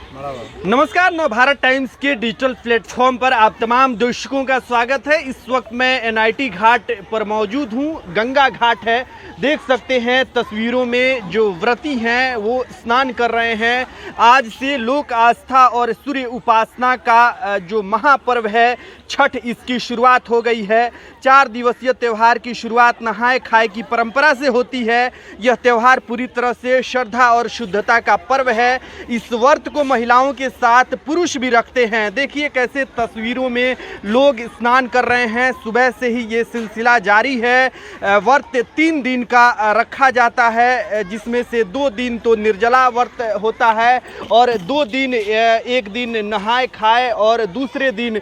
नमस्कार, नवभारत टाइम्स के digital platform पर आप तमाम दर्शकों का स्वागत है। इस वक्त मैं एनआईटी घाट पर मौजूद हूं। गंगा घाट है, देख सकते हैं तस्वीरों में जो व्रती हैं वो स्नान कर रहे हैं। आज से लोक आस्था और सूर्य उपासना का जो महापर्व है छठ, इसकी शुरुआत हो गई है। 4 दिवसीय त्यौहार की शुरुआत नहाए खाए की परंपरा से होती है। यह त्यौहार पूरी तरह से श्रद्धा और शुद्धता का पर्व है। इस व्रत को महिलाओं के साथ पुरुष भी रखते हैं। देखिए कैसे तस्वीरों में लोग स्नान कर रहे हैं। सुबह से ही ये सिलसिला जारी है। व्रत 3 दिन का रखा जाता है, जिसमें से 2 दिन तो निर्जला व्रत होता है और 2 दिन, एक दिन नहाए खाए और दूसरे दिन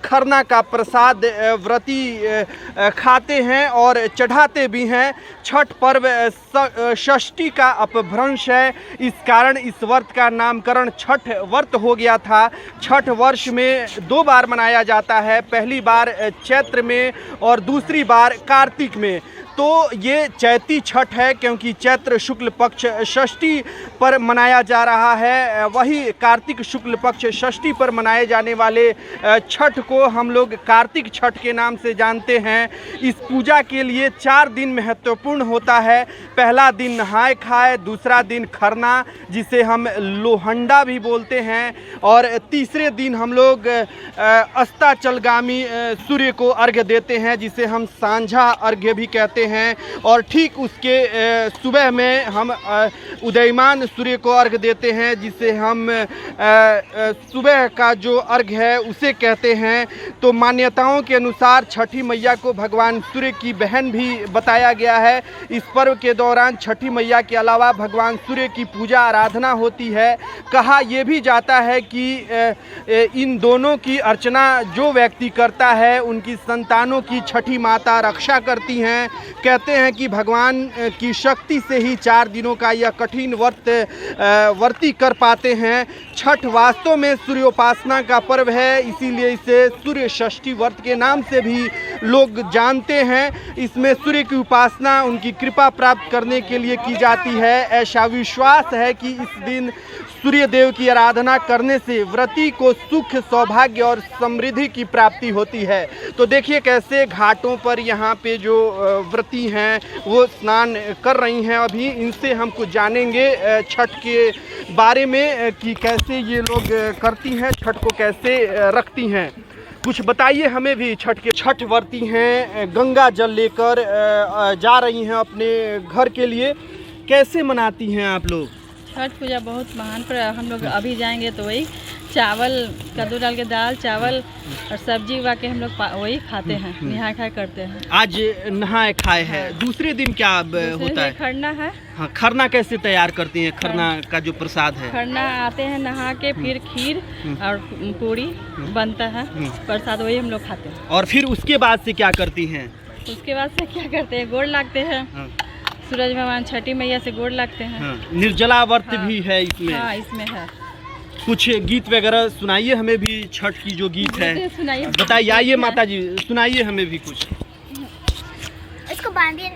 खरना का प्रसाद व्रती खाते हैं और चढ़ाते भी हैं। छठ पर्व षष्ठी का अपभ्रंश है, इस कारण इस व्रत का नामकरण छठ व्रत हो गया था। छठ वर्ष में 2 बार मनाया जाता है, पहली बार चैत्र में और दूसरी बार कार्तिक में। तो ये चैती छठ है क्योंकि चैत्र शुक्ल पक्ष षष्ठी पर मनाया जा रहा है। वही कार्तिक शुक्ल पक्ष षष्ठी पर मनाए जाने वाले छठ को हम लोग कार्तिक छठ के नाम से जानते हैं। इस पूजा के लिए 4 दिन महत्वपूर्ण होता है। पहला दिन नहाए खाए, दूसरा दिन खरना जिसे हम लोहंडा भी बोलते हैं, और तीसरे दिन हम लोग अस्ताचलगामी सूर्य को अर्घ्य देते हैं जिसे हम सांझा अर्घ्य भी कहते हैं। और ठीक उसके सुबह में हम उदयमान सूर्य को अर्घ्य देते हैं जिसे हम सुबह का जो अर्घ्य है उसे कहते हैं। तो मान्यताओं के अनुसार छठी मैया को भगवान सूर्य की बहन भी बताया गया है। इस पर्व के दौरान छठी मैया के अलावा भगवान सूर्य की पूजा आराधना होती है। कहा यह भी जाता है कि इन दोनों की अर्चना जो व्यक्ति करता है उनकी संतानों की छठी माता रक्षा करती हैं। कहते हैं कि भगवान की शक्ति से ही 4 दिनों का यह कठिन व्रती कर पाते हैं। छठ वास्तव में सूर्योपासना का पर्व है, इसीलिए इसे सूर्य षष्ठी व्रत के नाम से भी लोग जानते हैं। इसमें सूर्य की उपासना, उनकी कृपा प्राप्त करने के लिए की जाती है। ऐसा विश्वास है कि इस दिन सूर्य देव की आराधना करने से व्रती को सुख, सौभाग्य और समृद्धि की प्राप्ति होती है। तो देखिए कैसे घाटों पर यहाँ पे जो व्रती हैं वो स्नान कर रही हैं। अभी इनसे हम कुछ जानेंगे छठ के बारे में कि कैसे ये लोग करती हैं, छठ को कैसे रखती हैं। कुछ बताइए हमें भी। छठ व्रती हैं, गंगा जल लेकर जा रही हैं अपने घर के लिए। कैसे मनाती हैं आप लोग? छठ पूजा बहुत महान पर हम लोग अभी जाएंगे तो वही चावल, कद्दू डाल के दाल चावल और सब्जी उगा के हम लोग वही खाते हैं, नहाए खाए करते हैं। आज नहाए खाए है, दूसरे दिन क्या होता है? खरना है। हाँ, खरना कैसे तैयार करती हैं? खरना का जो प्रसाद है, खरना आते हैं नहा के, फिर खीर और पूड़ी बनता है, प्रसाद वही हम लोग खाते हैं। और फिर उसके बाद से क्या करती हैं? उसके बाद से क्या करते हैं, गोड़ लागते हैं। सूरज भगवान छठी मैया से गोड़ लगते हैं। निर्जला व्रत भी है इसमें। हाँ, इसमें है। कुछ गीत वगैरह सुनाइए हमें भी, छठ की जो गीत है बताइए। आइए माता जी, सुनाइए हमें भी कुछ। इसको बांधिए।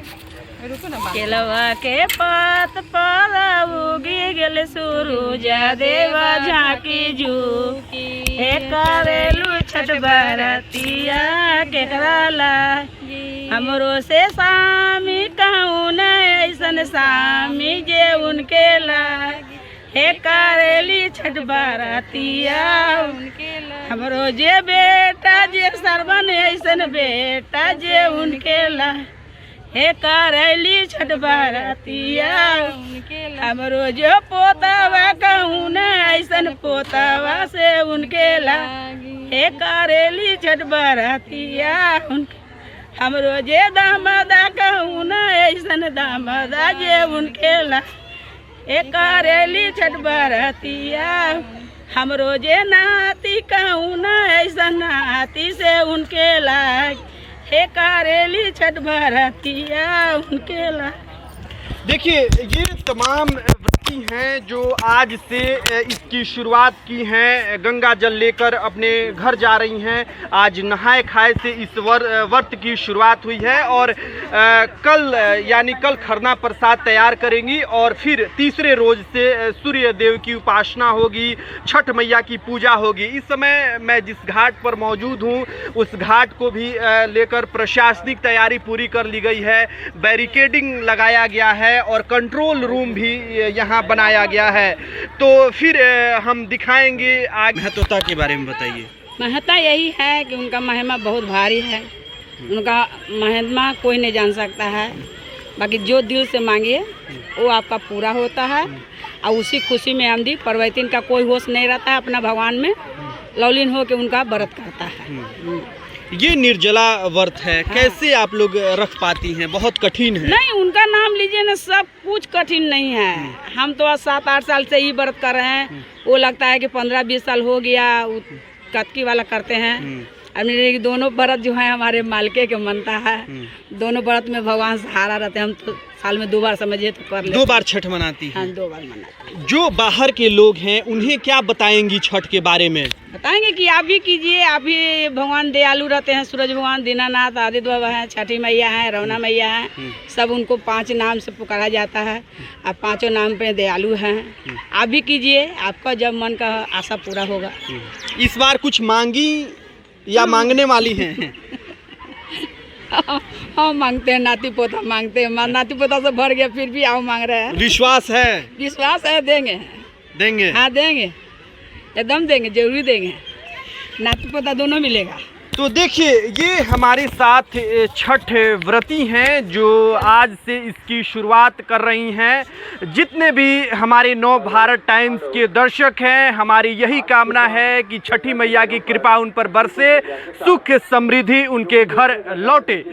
केलवा के पात पर उगी गेल सूरज देवा झांकी झुकी, हे करेलू छठ बरतिया केकराला, हमरो से सामी कहूँ न ऐसन सामी जे उनके लाग, हे करेली छठ बरतिया हमरो जे बेटा जे सरवन ऐसन बेटा जे उनके लाग, हे करेली छठ बरतिया हमरो जो पोतावा कहूँ न ऐसन पोतावा से उनके लाग, हे करेली छठ बरतिया हमरो जे दामदा कहूँ न ऐसन दामदा जे उनके लाग, हे करेली छठ बरतिया हमरो जे नाती कहूँ न ऐसन नाती से उनके लाग, हे करेली छठ बरतिया उनके लाग। देखिए ये तमाम व्रती व्रती हैं जो आज से इसकी शुरुआत की हैं, गंगा जल लेकर अपने घर जा रही हैं। आज नहाए खाए से इस व्रत की शुरुआत हुई है और कल यानी कल खरना प्रसाद तैयार करेंगी और फिर तीसरे रोज से सूर्य देव की उपासना होगी, छठ मैया की पूजा होगी। इस समय मैं जिस घाट पर मौजूद हूँ उस घाट को भी लेकर प्रशासनिक तैयारी पूरी कर ली गई है, बैरिकेडिंग लगाया गया है और कंट्रोल रूम भी यहाँ बनाया गया है। तो फिर हम दिखाएंगे आगे। महत्वता के बारे में बताइए। महत्ता यही है कि उनका महिमा बहुत भारी है, उनका महिमा कोई नहीं जान सकता है। बाकी जो दिल से मांगिए वो आपका पूरा होता है और उसी खुशी में आमदी परवैतिन का कोई होश नहीं रहता है, अपना भगवान में लौलीन हो के उनका व्रत करता है। ये निर्जला व्रत है, कैसे आप लोग रख पाती हैं? बहुत कठिन है। नहीं, उनका नाम लीजिए ना, सब कुछ कठिन नहीं है। हम तो 7-8 साल से ही व्रत कर रहे हैं, वो लगता है कि 15-20 साल हो गया। कतकी वाला करते हैं। मेरे दोनों व्रत जो है हमारे मालके के मनता है, दोनों व्रत में भगवान सहारा रहते हैं। हम तो साल में 2 बार समझिए तो कर लेते। 2 बार छठ मनाती हैं? हाँ, 2 बार मनाते हैं। जो बाहर के लोग हैं उन्हें क्या बताएंगी छठ के बारे में? बताएंगे कि आप भी कीजिए, आप भी, भगवान दयालु रहते हैं। सूरज भगवान, दीनानाथ, आदित्य बाबा हैं, छठी मैया हैं, रवना मैया हैं, सब उनको 5 नाम से पुकारा जाता है। आप 5 नाम पे दयालु हैं। आप भी कीजिए, आपका जब मन का आशा पूरा होगा। इस बार कुछ मांगी या मांगने वाली हैं? हम मांगते हैं, नाती पोता मांगते हैं। नाती पोता से भर गया फिर भी आओ मांग रहे हैं। विश्वास है? विश्वास है, देंगे। देंगे? हाँ, देंगे, एकदम देंगे, जरूरी देंगे। नाती पोता दोनों मिलेगा। तो देखिए, ये हमारे साथ छठ व्रती हैं जो आज से इसकी शुरुआत कर रही हैं। जितने भी हमारे नव भारत टाइम्स के दर्शक हैं, हमारी यही कामना है कि छठी मैया की कृपा उन पर बरसे, सुख समृद्धि उनके घर लौटे।